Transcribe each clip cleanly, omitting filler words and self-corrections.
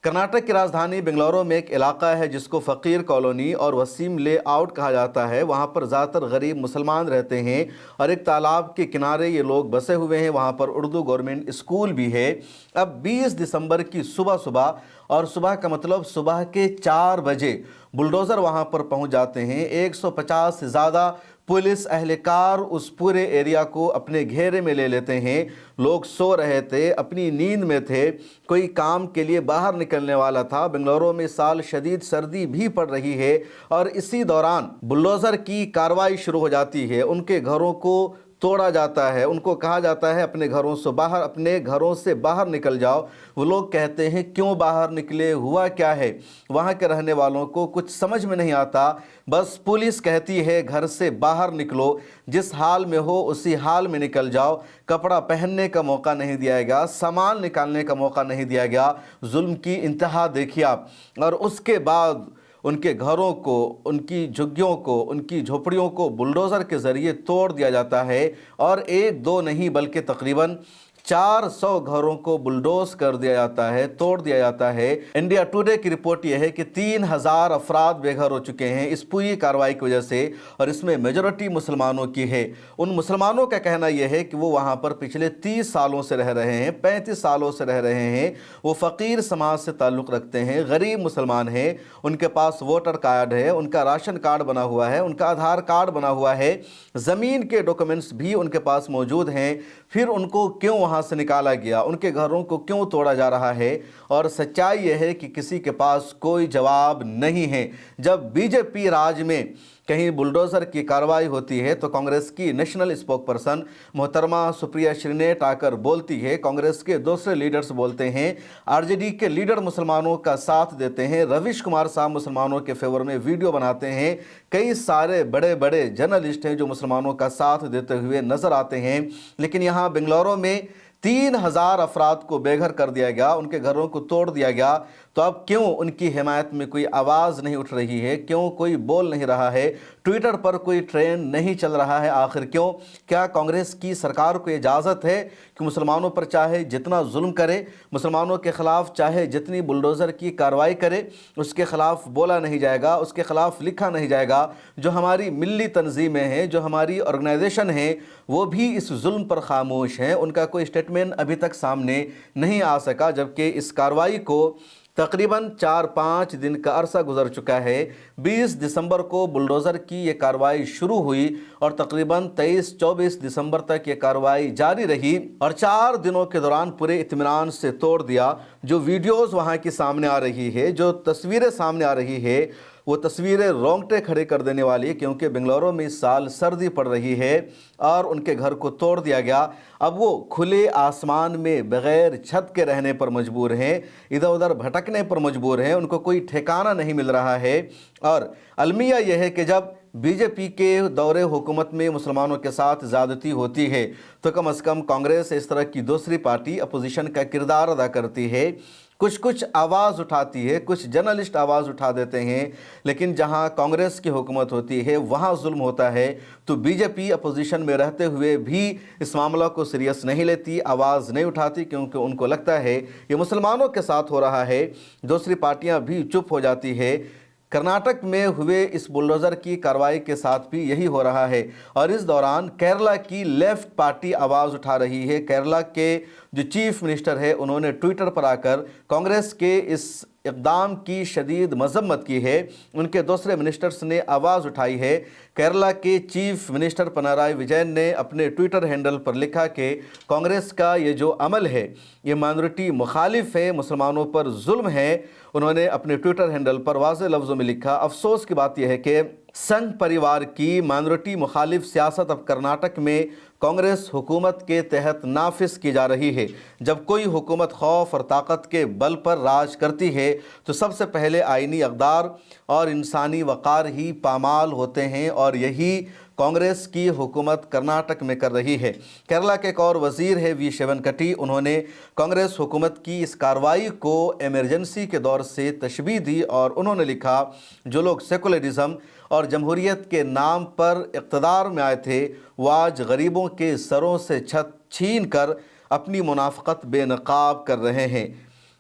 कर्नाटक की राजधानी बेंगलुरु में एक इलाका है जिसको फ़कीर कॉलोनी और वसीम ले आउट कहा जाता है। वहाँ पर ज़्यादातर गरीब मुसलमान रहते हैं और एक तालाब के किनारे ये लोग बसे हुए हैं। वहाँ पर उर्दू गवर्नमेंट स्कूल भी है। अब 20 दिसंबर की सुबह सुबह, और सुबह का मतलब सुबह के 4 बजे बुलडोज़र वहाँ पर पहुँच जाते हैं। 150 से ज़्यादा पुलिस एहलकार उस पूरे एरिया को अपने घेरे में ले लेते हैं। लोग सो रहे थे, अपनी नींद में थे, कोई काम के लिए बाहर निकलने वाला था। बेंगलुरु में इस साल शदीद सर्दी भी पड़ रही है और इसी दौरान बुलडोज़र की कार्रवाई शुरू हो जाती है। उनके घरों को तोड़ा जाता है, उनको कहा जाता है अपने घरों से बाहर निकल जाओ। वो लोग कहते हैं क्यों बाहर निकले, हुआ क्या है। वहाँ के रहने वालों को कुछ समझ में नहीं आता। बस पुलिस कहती है घर से बाहर निकलो, जिस हाल में हो उसी हाल में निकल जाओ। कपड़ा पहनने का मौका नहीं दिया गया, सामान निकालने का मौका नहीं दिया गया। जुल्म की इंतहा देखिए आप। और उसके बाद उनके घरों को, उनकी झुग्गियों को, उनकी झोपड़ियों को बुलडोज़र के ज़रिए तोड़ दिया जाता है। और एक दो नहीं बल्कि तकरीबन 400 घरों को बुलडोज कर दिया जाता है, तोड़ दिया जाता है। इंडिया टुडे की रिपोर्ट यह है कि 3000 अफराद बेघर हो चुके हैं इस पूरी कार्रवाई की वजह से, और इसमें मेजॉरिटी मुसलमानों की है। उन मुसलमानों का कहना यह है कि वो वहाँ पर पिछले 30 सालों से रह रहे हैं, 35 सालों से रह रहे हैं। वो फ़कीर समाज से ताल्लुक़ रखते हैं, गरीब मुसलमान हैं। उनके पास वोटर कार्ड है, उनका राशन कार्ड बना हुआ है, उनका आधार कार्ड बना हुआ है, ज़मीन के डॉक्यूमेंट्स भी उनके पास मौजूद हैं। फिर उनको क्यों वहाँ से निकाला गया, उनके घरों को क्यों तोड़ा जा रहा है? और सच्चाई यह है कि किसी के पास कोई जवाब नहीं है। जब बीजेपी राज में कहीं बुलडोज़र की कार्रवाई होती है तो कांग्रेस की नेशनल स्पोक पर्सन मोहतरमा सुप्रिया श्रीनेट आकर बोलती है, कांग्रेस के दूसरे लीडर्स बोलते हैं, आरजेडी के लीडर मुसलमानों का साथ देते हैं, रविश कुमार साहब मुसलमानों के फेवर में वीडियो बनाते हैं, कई सारे बड़े बड़े जर्नलिस्ट हैं जो मुसलमानों का साथ देते हुए नज़र आते हैं। लेकिन यहाँ बेंगलुरु में 3000 अफराद को बेघर कर दिया गया, उनके घरों को तोड़ दिया गया। तो अब क्यों उनकी हिमायत में कोई आवाज़ नहीं उठ रही है? क्यों कोई बोल नहीं रहा है? ट्विटर पर कोई ट्रेंड नहीं चल रहा है? आखिर क्यों? क्या कांग्रेस की सरकार को इजाज़त है कि मुसलमानों पर चाहे जितना जुल्म करे, मुसलमानों के ख़िलाफ़ चाहे जितनी बुलडोज़र की कार्रवाई करे, उसके ख़िलाफ़ बोला नहीं जाएगा, उसके ख़िलाफ़ लिखा नहीं जाएगा? जो हमारी मिली तंजीमें हैं, जो हमारी ऑर्गेनाइजेशन हैं, वो भी इस जुल्म पर खामोश हैं। उनका कोई स्टेटमेंट अभी तक सामने नहीं आ सका, जबकि इस कार्रवाई को तकरीबन 4-5 दिन का अरसा गुजर चुका है। 20 दिसंबर को बुलडोज़र की ये कार्रवाई शुरू हुई और तकरीबन 23-24 दिसंबर तक ये कार्रवाई जारी रही और 4 दिनों के दौरान पूरे इत्मीनान से तोड़ दिया। जो वीडियोज़ वहाँ की सामने आ रही है, जो तस्वीरें सामने आ रही है, वो तस्वीरें रोंगटे खड़े कर देने वाली है, क्योंकि बेंगलुरु में इस साल सर्दी पड़ रही है और उनके घर को तोड़ दिया गया। अब वो खुले आसमान में बग़ैर छत के रहने पर मजबूर हैं, इधर उधर भटकने पर मजबूर हैं, उनको कोई ठिकाना नहीं मिल रहा है। और अलमिया यह है कि जब बीजेपी के दौरे हुकूमत में मुसलमानों के साथ ज़्यादती होती है तो कम से कम कांग्रेस इस तरह की दूसरी पार्टी अपोजिशन का किरदार अदा करती है, कुछ आवाज़ उठाती है, कुछ जर्नलिस्ट आवाज़ उठा देते हैं। लेकिन जहां कांग्रेस की हुकूमत होती है वहां जुल्म होता है, तो बीजेपी अपोजिशन में रहते हुए भी इस मामला को सीरियस नहीं लेती, आवाज़ नहीं उठाती, क्योंकि उनको लगता है ये मुसलमानों के साथ हो रहा है। दूसरी पार्टियां भी चुप हो जाती है। कर्नाटक में हुए इस बुलडोज़र की कार्रवाई के साथ भी यही हो रहा है। और इस दौरान केरला की लेफ़्ट पार्टी आवाज़ उठा रही है। केरला के जो चीफ मिनिस्टर है, उन्होंने ट्विटर पर आकर कांग्रेस के इस इक़दाम की शदीद मज़म्मत की है। उनके दूसरे मिनिस्टर्स ने आवाज़ उठाई है। केरला के चीफ मिनिस्टर पिनाराई विजयन ने अपने ट्विटर हैंडल पर लिखा कि कांग्रेस का ये जो अमल है ये माइनॉरिटी मुखालिफ है, मुसलमानों पर जुल्म है। उन्होंने अपने ट्विटर हैंडल पर वाज़ेह लफ्ज़ों में लिखा, अफसोस की बात यह है कि संघ परिवार की माइनॉरिटी मुखालिफ सियासत अब कर्नाटक में कांग्रेस हुकूमत के तहत नाफिज की जा रही है। जब कोई हुकूमत खौफ और ताकत के बल पर राज करती है तो सबसे पहले आईनी अक़दार और इंसानी वक़ार ही पामाल होते हैं, और यही कांग्रेस की हुकूमत कर्नाटक में कर रही है। केरला के एक और वज़ीर है वी शेवनकटी, उन्होंने कांग्रेस हुकूमत की इस कार्रवाई को इमरजेंसी के दौर से तशबीह दी और उन्होंने लिखा, जो लोग सेकुलरिज़म और जमहूरियत के नाम पर इक़्तिदार में आए थे वो आज गरीबों के सरों से छत छीन कर अपनी मुनाफ़क़त बेनकाब कर रहे हैं।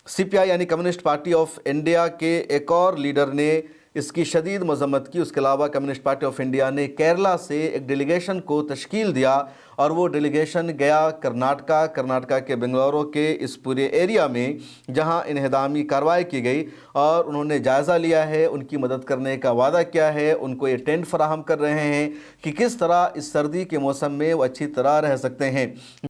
CPI यानी कम्युनिस्ट पार्टी ऑफ इंडिया के एक और लीडर ने इसकी शदीद मजम्मत की। उसके अलावा कम्युनिस्ट पार्टी ऑफ इंडिया ने केरला से एक डेलीगेशन को तश्कील दिया और वो डेलीगेशन गया कर्नाटका के बेंगलुरु के इस पूरे एरिया में जहां इन्हदामी कार्रवाई की गई, और उन्होंने जायज़ा लिया है, उनकी मदद करने का वादा किया है, उनको ये टेंट फराहम कर रहे हैं कि किस तरह इस सर्दी के मौसम में वो अच्छी तरह रह सकते हैं।